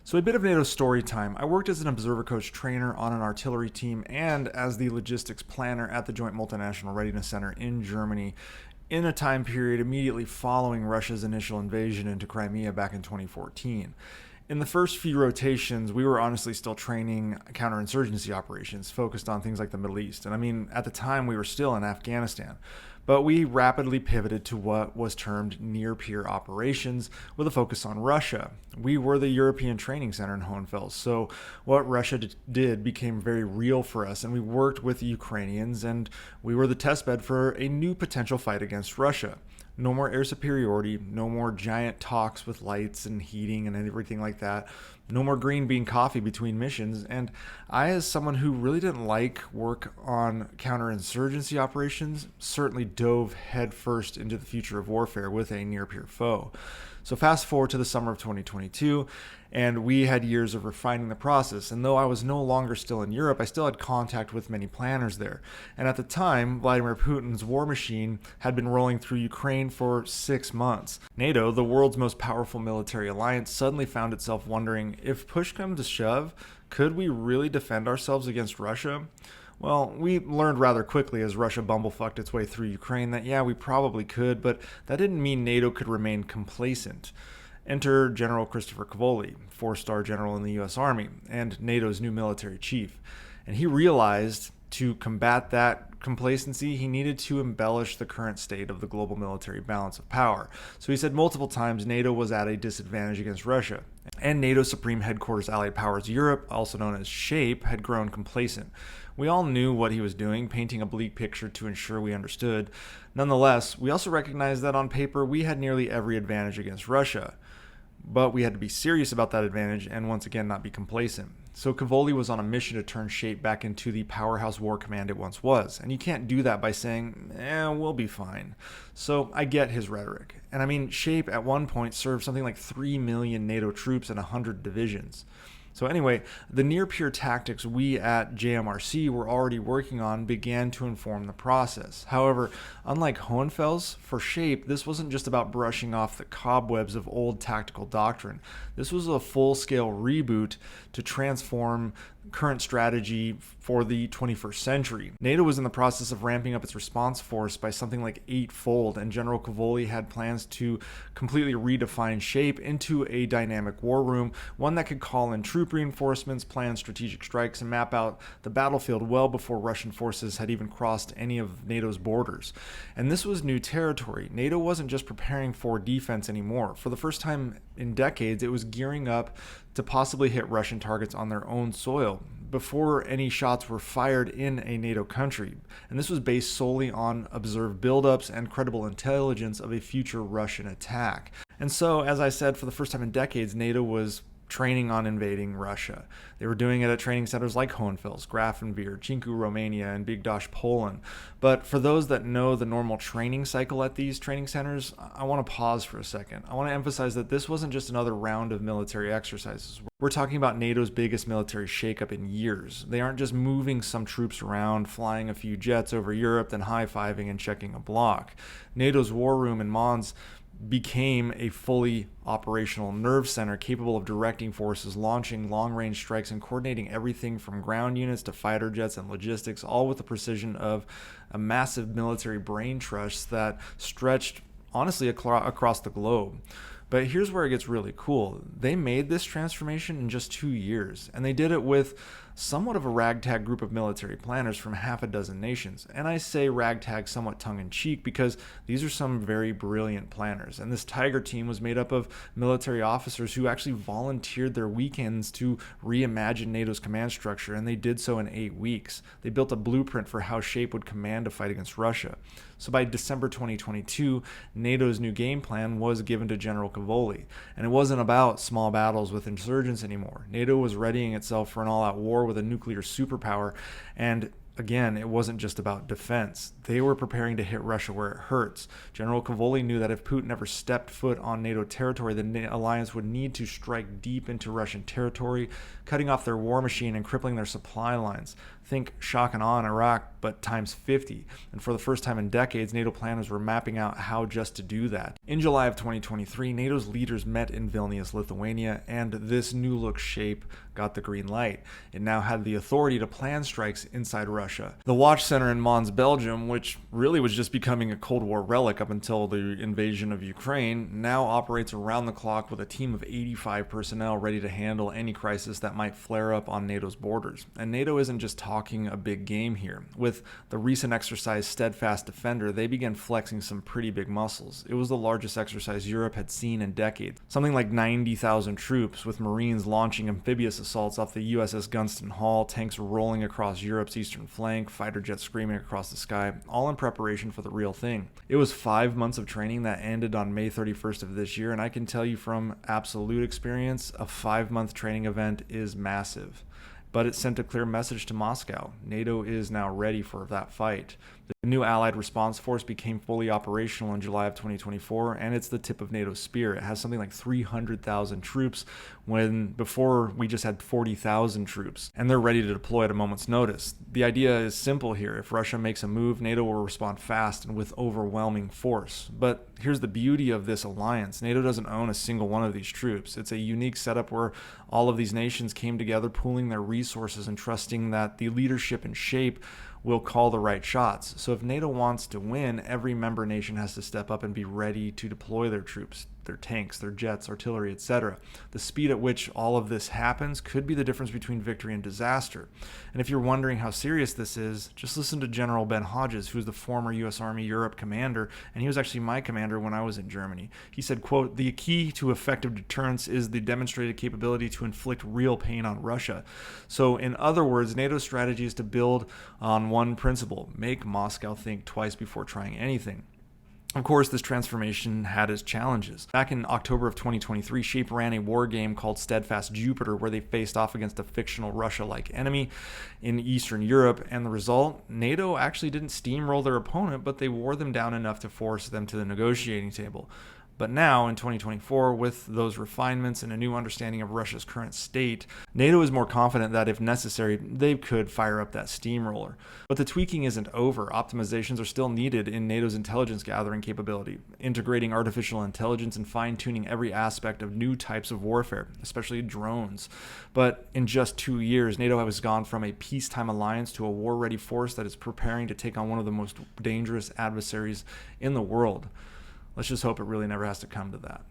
So a bit of NATO story time. I worked as an observer coach trainer on an artillery team and as the logistics planner at the Joint Multinational Readiness Center in Germany in a time period immediately following Russia's initial invasion into Crimea back in 2014. In the first few rotations, we were honestly still training counterinsurgency operations focused on things like the Middle East. And I mean, at the time, we were still in Afghanistan. But we rapidly pivoted to what was termed near-peer operations with a focus on Russia. We were the European training center in Hohenfels, so what Russia did became very real for us, and we worked with the Ukrainians, and we were the testbed for a new potential fight against Russia. No more air superiority, no more giant talks with lights and heating and everything like that. No more green bean coffee between missions. And I, as someone who really didn't like work on counterinsurgency operations, certainly dove headfirst into the future of warfare with a near-peer foe. So fast forward to the summer of 2022, and we had years of refining the process. And though I was no longer still in Europe, I still had contact with many planners there. And at the time, Vladimir Putin's war machine had been rolling through Ukraine for 6 months. NATO, the world's most powerful military alliance, suddenly found itself wondering, if push comes to shove, could we really defend ourselves against Russia? Well, we learned rather quickly as Russia bumblefucked its way through Ukraine that yeah, we probably could, but that didn't mean NATO could remain complacent. Enter General Christopher Cavoli, 4-star general in the US Army and NATO's new military chief. And he realized to combat that complacency, he needed to embellish the current state of the global military balance of power. So he said multiple times NATO was at a disadvantage against Russia. And NATO's Supreme Headquarters Allied Powers Europe, also known as SHAPE, had grown complacent. We all knew what he was doing, painting a bleak picture to ensure we understood. Nonetheless, we also recognized that on paper we had nearly every advantage against Russia. But we had to be serious about that advantage and once again not be complacent. So Cavoli was on a mission to turn SHAPE back into the powerhouse war command it once was. And you can't do that by saying, we'll be fine. So I get his rhetoric. And I mean, SHAPE at one point served something like 3 million NATO troops and 100 divisions. So anyway, the near-peer tactics we at JMRC were already working on began to inform the process. However, unlike Hohenfels, for SHAPE, this wasn't just about brushing off the cobwebs of old tactical doctrine. This was a full-scale reboot to transform current strategy for the 21st century. NATO was in the process of ramping up its response force by something like 8-fold, and General Cavoli had plans to completely redefine SHAPE into a dynamic war room, one that could call in troop reinforcements, plan strategic strikes, and map out the battlefield well before Russian forces had even crossed any of NATO's borders. And this was new territory. NATO wasn't just preparing for defense anymore. For the first time in decades, it was gearing up to possibly hit Russian targets on their own soil before any shots were fired in a NATO country. And this was based solely on observed buildups and credible intelligence of a future Russian attack. And so, as I said, for the first time in decades, NATO was training on invading Russia. They were doing it at training centers like Hohenfels, Grafenwehr, Chinku, Romania, and Bydgoszcz, Poland. But for those that know the normal training cycle at these training centers, I want to pause for a second. I want to emphasize that this wasn't just another round of military exercises. We're talking about NATO's biggest military shakeup in years. They aren't just moving some troops around, flying a few jets over Europe, then high-fiving and checking a block. NATO's war room in Mons became a fully operational nerve center capable of directing forces, launching long-range strikes, and coordinating everything from ground units to fighter jets and logistics, all with the precision of a massive military brain trust that stretched, honestly, across the globe. But here's where it gets really cool. They made this transformation in just 2 years, and they did it with somewhat of a ragtag group of military planners from half a dozen nations. And I say ragtag somewhat tongue-in-cheek because these are some very brilliant planners. And this Tiger team was made up of military officers who actually volunteered their weekends to reimagine NATO's command structure, and they did so in 8 weeks. They built a blueprint for how SHAPE would command a fight against Russia. So by December 2022, NATO's new game plan was given to General Cavoli. And it wasn't about small battles with insurgents anymore. NATO was readying itself for an all-out war with a nuclear superpower, and again, it wasn't just about defense. They were preparing to hit Russia where it hurts. General Cavoli knew that if Putin ever stepped foot on NATO territory, the alliance would need to strike deep into Russian territory, cutting off their war machine and crippling their supply lines. Think shock and awe in Iraq, but times 50. And for the first time in decades, NATO planners were mapping out how just to do that. In July of 2023, NATO's leaders met in Vilnius, Lithuania, and this new look shape got the green light. It now had the authority to plan strikes inside Russia. The Watch Center in Mons, Belgium, which really was just becoming a Cold War relic up until the invasion of Ukraine, now operates around the clock with a team of 85 personnel ready to handle any crisis that might flare up on NATO's borders. And NATO isn't just talking a big game here. With the recent exercise Steadfast Defender, they began flexing some pretty big muscles. It was the largest exercise Europe had seen in decades. Something like 90,000 troops, with Marines launching amphibious assaults off the USS Gunston Hall, tanks rolling across Europe's eastern flank, fighter jets screaming across the sky, all in preparation for the real thing. It was 5 months of training that ended on May 31st of this year, and I can tell you from absolute experience, a 5-month training event is massive. But it sent a clear message to Moscow. NATO is now ready for that fight. The new Allied Response Force became fully operational in July of 2024, and it's the tip of NATO's spear. It has something like 300,000 troops, when before we just had 40,000 troops, and they're ready to deploy at a moment's notice. The idea is simple here. If Russia makes a move, NATO will respond fast and with overwhelming force. But here's the beauty of this alliance. NATO doesn't own a single one of these troops. It's a unique setup where all of these nations came together, pooling their resources and trusting that the leadership and shape will call the right shots. So if NATO wants to win, every member nation has to step up and be ready to deploy their troops, their tanks, their jets, artillery, etc. The speed at which all of this happens could be the difference between victory and disaster. And if you're wondering how serious this is, just listen to General Ben Hodges, who's the former U.S. Army Europe commander, and he was actually my commander when I was in Germany. He said, quote, "The key to effective deterrence is the demonstrated capability to inflict real pain on Russia." So in other words, NATO's strategy is to build on one principle: make Moscow think twice before trying anything. Of course, this transformation had its challenges. Back in October of 2023, Shape ran a war game called Steadfast Jupiter, where they faced off against a fictional Russia-like enemy in Eastern Europe, and the result? NATO actually didn't steamroll their opponent, but they wore them down enough to force them to the negotiating table. But now, in 2024, with those refinements and a new understanding of Russia's current state, NATO is more confident that if necessary, they could fire up that steamroller. But the tweaking isn't over. Optimizations are still needed in NATO's intelligence gathering capability, integrating artificial intelligence and fine-tuning every aspect of new types of warfare, especially drones. But in just 2 years, NATO has gone from a peacetime alliance to a war-ready force that is preparing to take on one of the most dangerous adversaries in the world. Let's just hope it really never has to come to that.